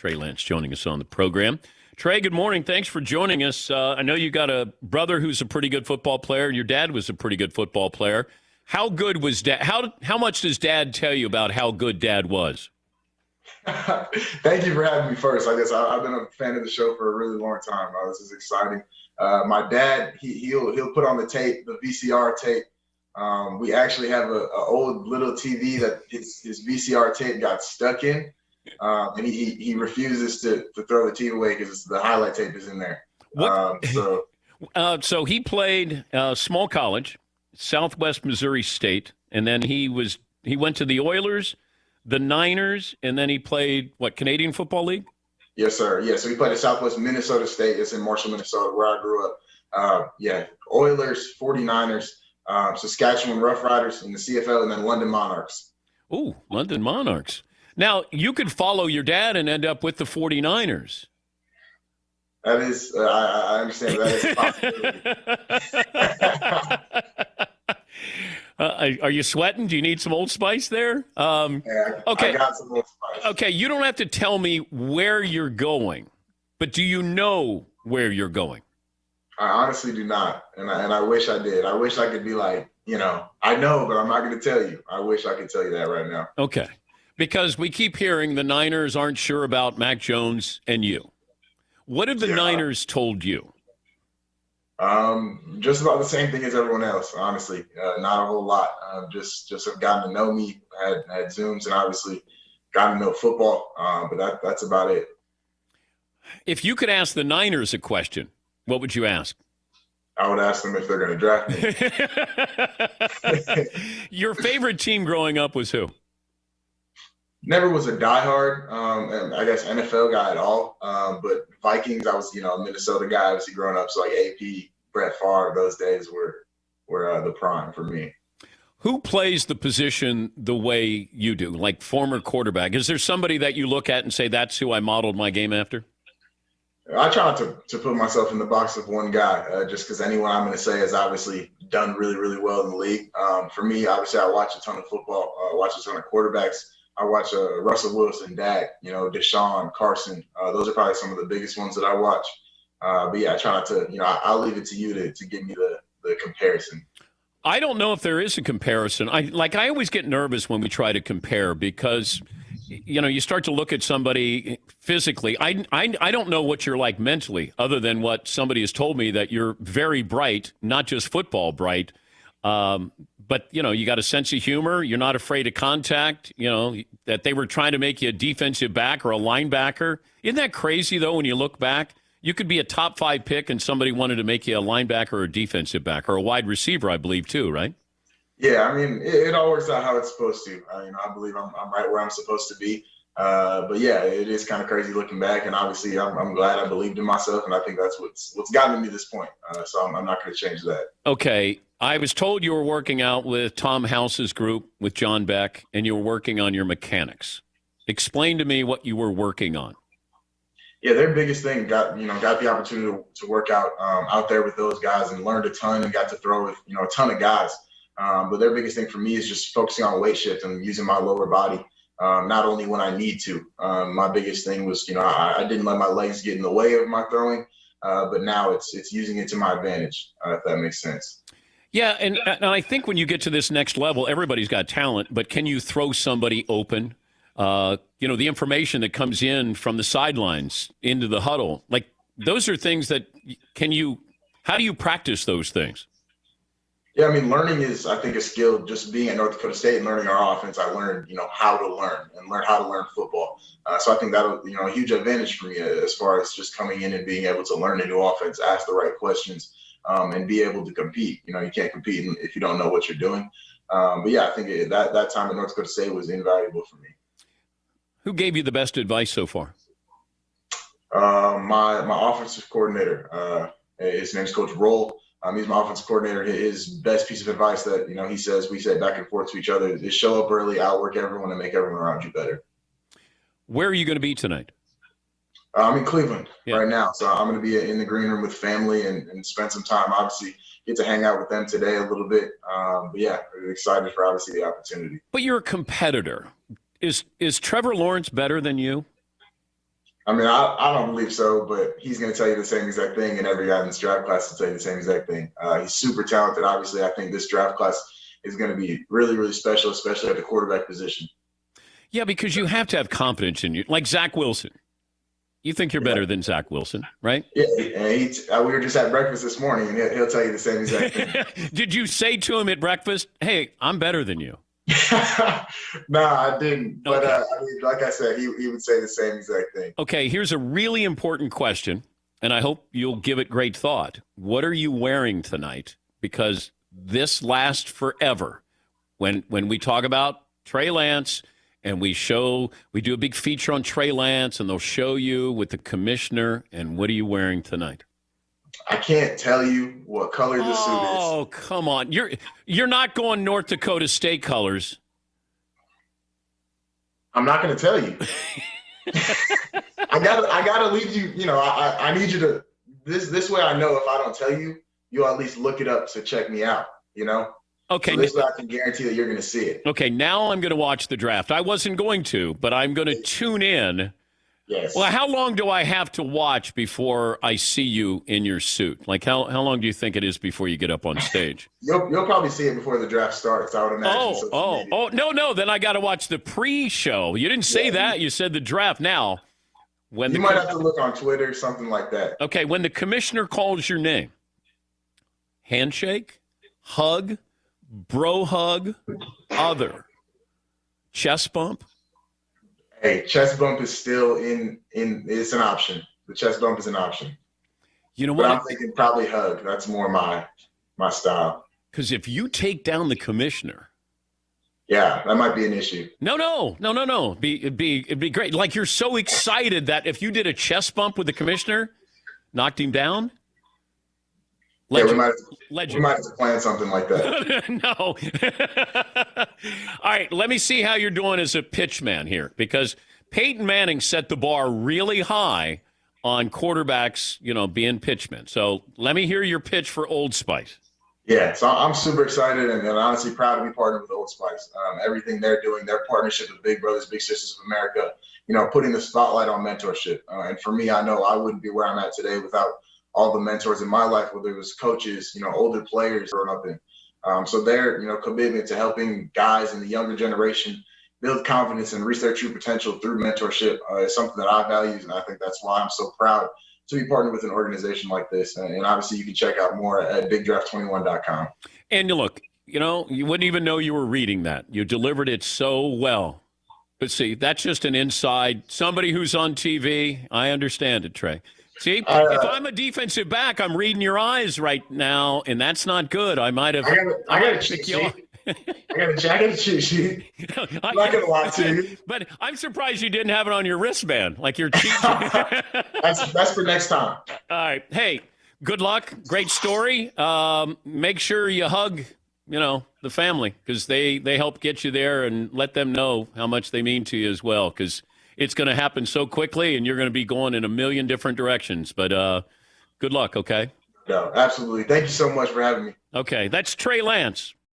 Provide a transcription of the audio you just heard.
Trey Lance joining us on the program. Trey, good morning. Thanks for joining us. I know you got a brother who's a pretty good football player, and your dad was a pretty good football player. How good was Dad? How much does Dad tell you about how good Dad was? Thank you for having me first. I guess I've been a fan of the show for a really long time. This is exciting. My dad, he'll put on the tape, the VCR tape. We actually have a old little TV that his VCR tape got stuck in, and he refuses to throw the TV away because the highlight tape is in there. So he played small college, Southwest Missouri State, and then he went to the Oilers, the Niners, and then he played, Canadian Football League? Yes, sir. Yeah, so he played at Southwest Minnesota State. It's in Marshall, Minnesota, where I grew up. Oilers, 49ers, Saskatchewan Roughriders in the CFL, and then London Monarchs. Ooh, London Monarchs. Now, you could follow your dad and end up with the 49ers. That is, I understand that is a possibility. Are you sweating? Do you need some Old Spice there? Okay. I got some Old Spice. Okay, you don't have to tell me where you're going, but do you know where you're going? I honestly do not, and I wish I did. I wish I could be like, I know, but I'm not going to tell you. I wish I could tell you that right now. Okay, because we keep hearing the Niners aren't sure about Mac Jones and you. What have the Niners told you? Just about the same thing as everyone else, honestly. Not a whole lot. Just have gotten to know me, had Zooms, and obviously gotten to know football. But that's about it. If you could ask the Niners a question, what would you ask? I would ask them if they're going to draft me. Your favorite team growing up was who? Never was a diehard, and I guess NFL guy at all. But Vikings, I was, a Minnesota guy, obviously growing up. So like AP, Brett Favre, those days were the prime for me. Who plays the position the way you do, like former quarterback? Is there somebody that you look at and say, that's who I modeled my game after? I try not to put myself in the box of one guy, just because anyone I'm going to say has obviously done really, really well in the league. For me, obviously, I watch a ton of football, watch a ton of quarterbacks. I watch Russell Wilson, Dak, Deshaun, Carson. Those are probably some of the biggest ones that I watch. But yeah, I try not to, I'll leave it to you to give me the comparison. I don't know if there is a comparison. I always get nervous when we try to compare because, you start to look at somebody physically. I don't know what you're like mentally other than what somebody has told me, that you're very bright, not just football bright. But, you got a sense of humor. You're not afraid of contact, that they were trying to make you a defensive back or a linebacker. Isn't that crazy, though, when you look back? You could be a top 5 pick and somebody wanted to make you a linebacker or a defensive back or a wide receiver, I believe, too, right? Yeah, I mean, it all works out how it's supposed to. I believe I'm right where I'm supposed to be. But yeah, it is kind of crazy looking back, and obviously I'm glad I believed in myself, and I think that's what's gotten me to this point. So I'm not going to change that. Okay, I was told you were working out with Tom House's group with John Beck, and you were working on your mechanics. Explain to me what you were working on. Yeah, their biggest thing got the opportunity to work out there with those guys and learned a ton and got to throw with a ton of guys. But their biggest thing for me is just focusing on weight shift and using my lower body. Not only when I need to. My biggest thing was, I didn't let my legs get in the way of my throwing, but now it's using it to my advantage, if that makes sense. Yeah, and I think when you get to this next level, everybody's got talent, but can you throw somebody open? The information that comes in from the sidelines into the huddle, like those are things that how do you practice those things? Yeah, I mean, learning is, I think, a skill. Just being at North Dakota State and learning our offense, I learned, how to learn and learn how to learn football. So I think that'll, a huge advantage for me as far as just coming in and being able to learn a new offense, ask the right questions, and be able to compete. You can't compete if you don't know what you're doing. But yeah, I think that time at North Dakota State was invaluable for me. Who gave you the best advice so far? My offensive coordinator. His name's Coach Roll. He's my offensive coordinator. His best piece of advice that, we say back and forth to each other is show up early, outwork everyone, and make everyone around you better. Where are you going to be tonight? I'm in Cleveland right now. So I'm going to be in the green room with family and spend some time. Obviously, get to hang out with them today a little bit. But yeah, excited for obviously the opportunity. But you're a competitor. Is Trevor Lawrence better than you? I mean, I don't believe so, but he's going to tell you the same exact thing, and every guy in this draft class will tell you the same exact thing. He's super talented. Obviously, I think this draft class is going to be really, really special, especially at the quarterback position. Yeah, because you have to have confidence in you. Like Zach Wilson. You think you're better than Zach Wilson, right? Yeah, and we were just at breakfast this morning, and he'll tell you the same exact thing. Did you say to him at breakfast, hey, I'm better than you? No, I didn't. But Okay. I mean, like I said, he would say the same exact thing. Okay, here's a really important question, and I hope you'll give it great thought. What are you wearing tonight? Because this lasts forever. When we talk about Trey Lance and we do a big feature on Trey Lance, and they'll show you with the commissioner, and what are you wearing tonight? I can't tell you what color the suit is. Oh, come on. You're not going North Dakota State colors. I'm not going to tell you. I gotta leave you. You know, I need you to. This way, I know if I don't tell you, you'll at least look it up to check me out. You know. Okay. So this way, I can guarantee that you're going to see it. Okay. Now I'm going to watch the draft. I wasn't going to, but I'm going to tune in. Yes. Well, how long do I have to watch before I see you in your suit? Like, how long do you think it is before you get up on stage? You'll probably see it before the draft starts, I would imagine. No. Then I got to watch the pre-show. You didn't say that. You said the draft. Now, you might have to look on Twitter, something like that. Okay, when the commissioner calls your name, handshake, hug, bro hug, other, chest bump. Hey, chest bump is still in. It's an option. The chest bump is an option. You know but what? I'm thinking probably hug. That's more my style. Because if you take down the commissioner, yeah, that might be an issue. No. It'd be great. Like, you're so excited that if you did a chest bump with the commissioner, knocked him down. Legend. Yeah, we might have to plan something like that. No. All right, let me see how you're doing as a pitchman here, because Peyton Manning set the bar really high on quarterbacks, being pitchmen. So let me hear your pitch for Old Spice. Yeah, so I'm super excited and honestly proud to be partnered with Old Spice. Everything they're doing, their partnership with Big Brothers Big Sisters of America, putting the spotlight on mentorship. And for me, I know I wouldn't be where I'm at today without all the mentors in my life, whether it was coaches, older players growing up in. So their, commitment to helping guys in the younger generation build confidence and reach their true potential through mentorship is something that I value, and I think that's why I'm so proud to be partnered with an organization like this. And obviously, you can check out more at BigDraft21.com. And look, you wouldn't even know you were reading that. You delivered it so well. But see, that's just an inside. Somebody who's on TV, I understand it, Trey. See, if I'm a defensive back, I'm reading your eyes right now, and that's not good. I might have. I got a cheat sheet. I got a cheat sheet. I'm not going to lie to you. But I'm surprised you didn't have it on your wristband, like your cheat sheet. That's for next time. All right. Hey, good luck. Great story. Make sure you hug, the family, because they help get you there, and let them know how much they mean to you as well, because it's going to happen so quickly, and you're going to be going in a million different directions. But good luck, okay? No, absolutely. Thank you so much for having me. Okay, that's Trey Lance.